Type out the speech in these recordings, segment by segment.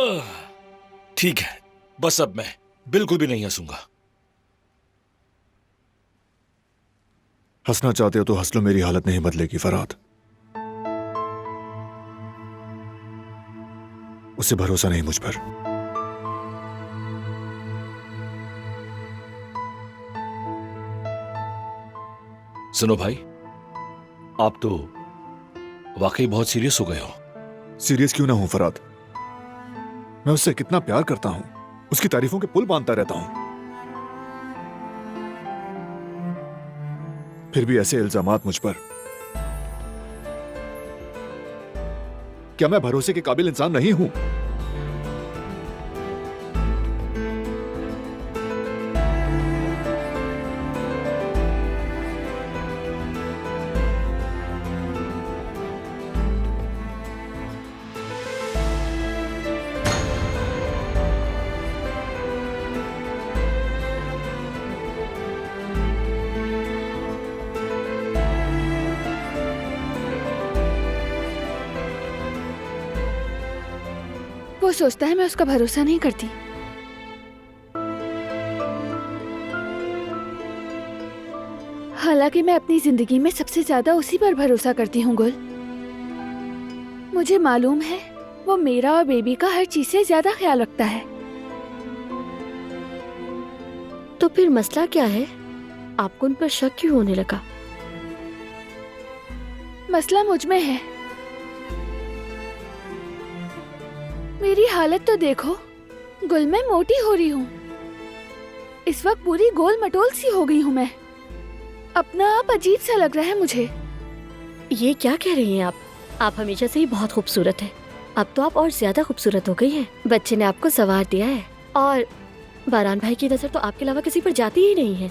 ठीक है, बस अब मैं बिल्कुल भी नहीं हंसूंगा। हंसना चाहते हो तो हंस लो, मेरी हालत नहीं बदलेगी फरहाद। उसे भरोसा नहीं मुझ पर। सुनो भाई, आप तो वाकई बहुत सीरियस हो गए हो। सीरियस क्यों ना हूं फरहाद, मैं उससे कितना प्यार करता हूं, उसकी तारीफों के पुल बांधता रहता हूं। फिर भी ऐसे इल्जामात मुझ पर। क्या मैं भरोसे के काबिल इंसान नहीं हूं? वो सोचता है मैं उसका भरोसा नहीं करती। हालांकि मैं अपनी जिंदगी में सबसे ज्यादा उसी पर भरोसा करती हूँ गुल। मुझे मालूम है वो मेरा और बेबी का हर चीज से ज्यादा ख्याल रखता है। तो फिर मसला क्या है? आपको उन पर शक क्यों होने लगा? मसला मुझ में है। मेरी हालत तो देखो गुल, मैं मोटी हो रही हूँ। इस वक्त पूरी गोल मटोल सी हो गई हूँ मैं। अपना आप अजीब सा लग रहा है मुझे। ये क्या कह रही हैं आप? आप हमेशा से ही बहुत खूबसूरत हैं। अब तो आप और ज्यादा खूबसूरत हो गई हैं। बच्चे ने आपको संवार दिया है और बारान भाई की नजर तो आपके अलावा किसी पर जाती ही नहीं है।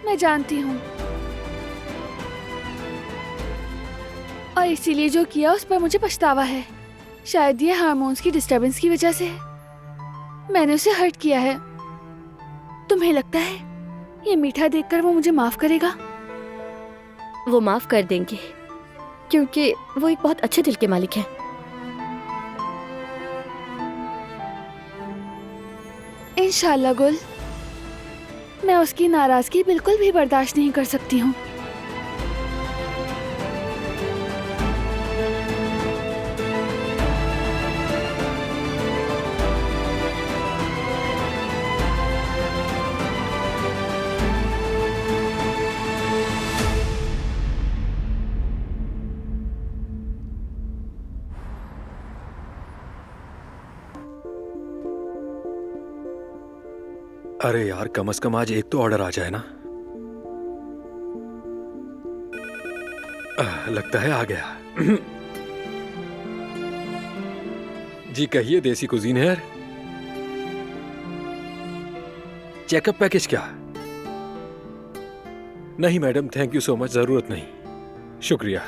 मैं जानती हूँ, और इसीलिए जो किया उस पर मुझे पछतावा है। शायद ये हार्मोन्स की डिस्टरबेंस की वजह से मैंने उसे हर्ट किया है। तुम्हें लगता है ये मीठा देखकर वो मुझे माफ करेगा? वो माफ कर देंगे क्योंकि वो एक बहुत अच्छे दिल के मालिक हैं। इंशाल्लाह गुल, मैं उसकी नाराजगी बिल्कुल भी बर्दाश्त नहीं कर सकती हूँ। अरे यार, कम से कम आज एक तो ऑर्डर आ जाए ना। लगता है आ गया। जी कहिए, देसी कुजीन है? चेकअप पैकेज क्या? नहीं madam, thank you so much, जरूरत नहीं, शुक्रिया।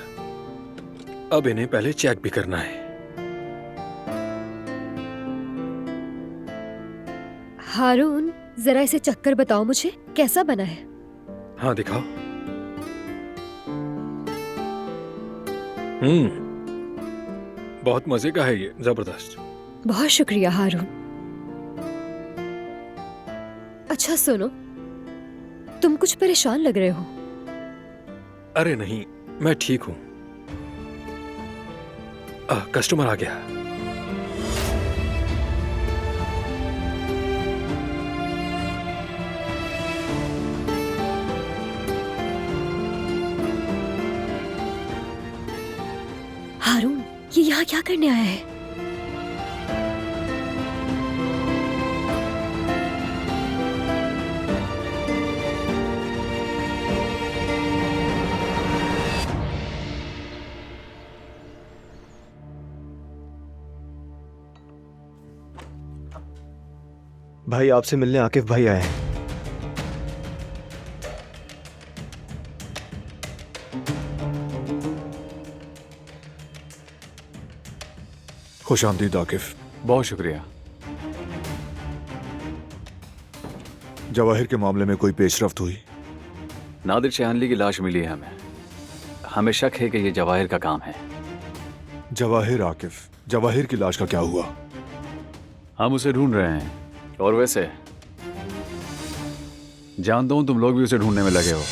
अब इन्हें पहले चेक भी करना है। हारून, जरा इसे चक्कर बताओ मुझे, कैसा बना है? हाँ दिखाओ। बहुत मजे का है ये, जबरदस्त। बहुत शुक्रिया हारून। अच्छा सुनो, तुम कुछ परेशान लग रहे हो। अरे नहीं, मैं ठीक हूं। कस्टमर आ गया। हारून, ये यहाँ क्या करने आया है? भाई, आपसे मिलने आकिफ भाई आए हैं। खुशामदीद आकिफ। बहुत शुक्रिया। जवाहिर के मामले में कोई पेशरफ्त हुई? नादिर शहानली की लाश मिली है हमें। हमें शक है कि ये जवाहिर का काम है। जवाहिर आकिफ, जवाहिर की लाश का क्या हुआ? हम उसे ढूंढ रहे हैं। और वैसे जानता हूं तुम लोग भी उसे ढूंढने में लगे हो।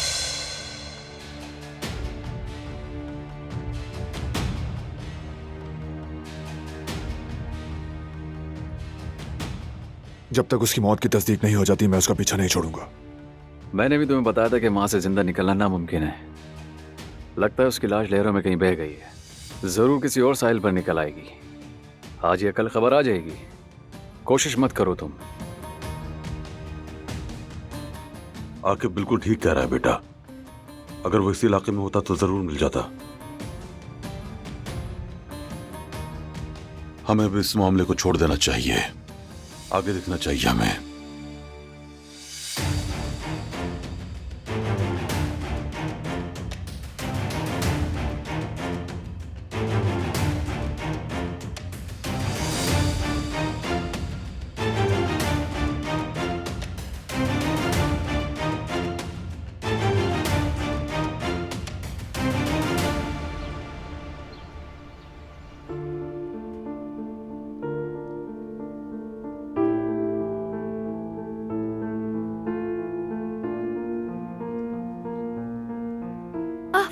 जब तक उसकी मौत की तस्दीक नहीं हो जाती मैं उसका पीछा नहीं छोड़ूंगा। मैंने भी तुम्हें बताया था कि वहां से जिंदा निकलना नामुमकिन है। लगता है उसकी लाश लहरों में कहीं बह गई है। जरूर किसी और साहिल पर निकल आएगी। आज या कल खबर आ जाएगी। कोशिश मत करो तुम। आकिब बिल्कुल ठीक कह रहा है बेटा। अगर वो इस इलाके में होता तो जरूर मिल जाता। हमें भी इस मामले को छोड़ देना चाहिए। आगे देखना चाहिए हमें।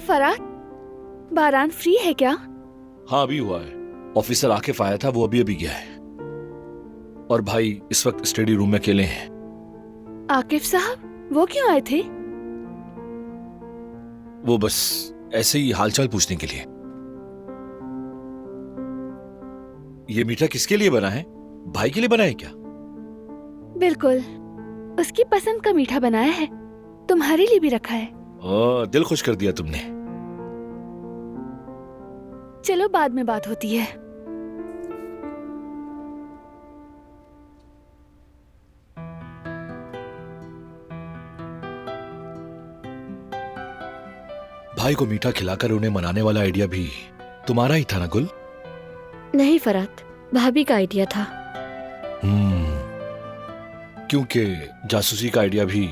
फराद, बारान फ्री है क्या? हाँ अभी हुआ है। ऑफिसर आकिफ आया था, वो अभी अभी गया है। और भाई इस वक्त स्टडी रूम में अकेले हैं। आकिफ साहब, वो क्यों आए थे? वो बस ऐसे ही हालचाल पूछने के लिए। ये मीठा किसके लिए बना है? भाई के लिए बना है क्या? बिल्कुल, उसकी पसंद का मीठा बनाया है। तुम्हारे लिए भी रखा है। दिल खुश कर दिया तुमने। चलो बाद में बात होती है। भाई को मीठा खिलाकर उन्हें मनाने वाला आइडिया भी तुम्हारा ही था ना गुल? नहीं फरात, भाभी का आइडिया था। क्योंकि जासूसी का आइडिया भी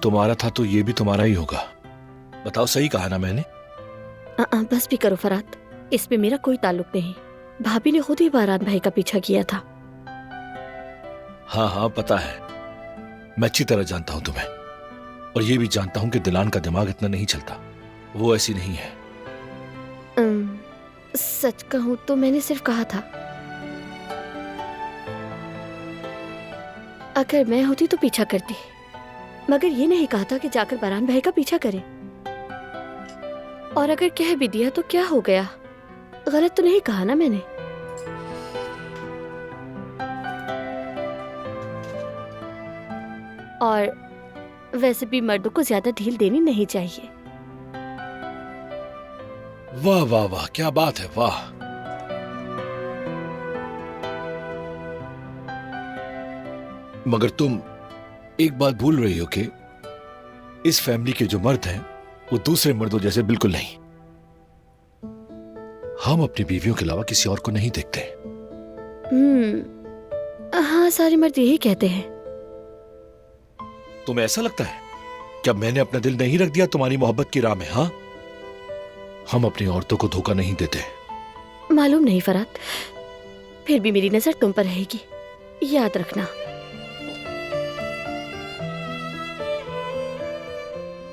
तुम्हारा था तो ये भी तुम्हारा ही होगा। बताओ, सही कहा ना मैंने? बस भी करो फरात, इसमें मेरा कोई ताल्लुक नहीं। भाभी ने खुद ही बारान भाई का पीछा किया था। हाँ हाँ पता है, मैं अच्छी तरह जानता हूं तुम्हें। और ये भी जानता हूं कि दिलान का दिमाग इतना नहीं चलता। वो ऐसी नहीं है। सच कहूं तो मैंने सिर्फ कहा था, अगर मैं होती तो पीछा करती, मगर ये नहीं कहा था कि जाकर बारान भाई का पीछा करे। और अगर कह भी दिया तो क्या हो गया? गलत तो नहीं कहा ना मैंने? और वैसे भी मर्दों को ज्यादा ढील देनी नहीं चाहिए। वाह वाह वाह, क्या बात है, वाह। मगर तुम एक बात भूल रही हो कि इस फैमिली के जो मर्द हैं वो दूसरे मर्दों जैसे बिल्कुल नहीं। हम अपनी बीवियों के अलावा किसी और को नहीं देखते। हाँ, सारे मर्द यही कहते हैं। तुम्हें ऐसा लगता है कि अब मैंने अपना दिल नहीं रख दिया तुम्हारी मोहब्बत की राह में? हाँ, हम अपनी औरतों को धोखा नहीं देते। मालूम नहीं फरात, फिर भी मेरी नजर तुम पर रहेगी, याद रखना।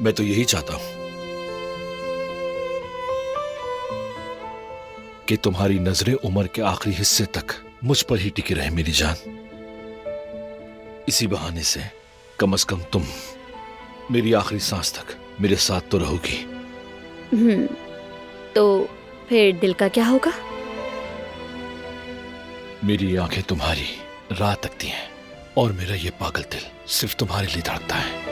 मैं तो यही चाहता हूं कि तुम्हारी नजरें उम्र के आखिरी हिस्से तक मुझ पर ही टिकी रहे मेरी जान। इसी बहाने से कम तुम मेरी आखिरी सांस तक मेरे साथ तो रहोगी। तो फिर दिल का क्या होगा? मेरी आंखें तुम्हारी राह तकती हैं और मेरा ये पागल दिल सिर्फ तुम्हारे लिए धड़कता है।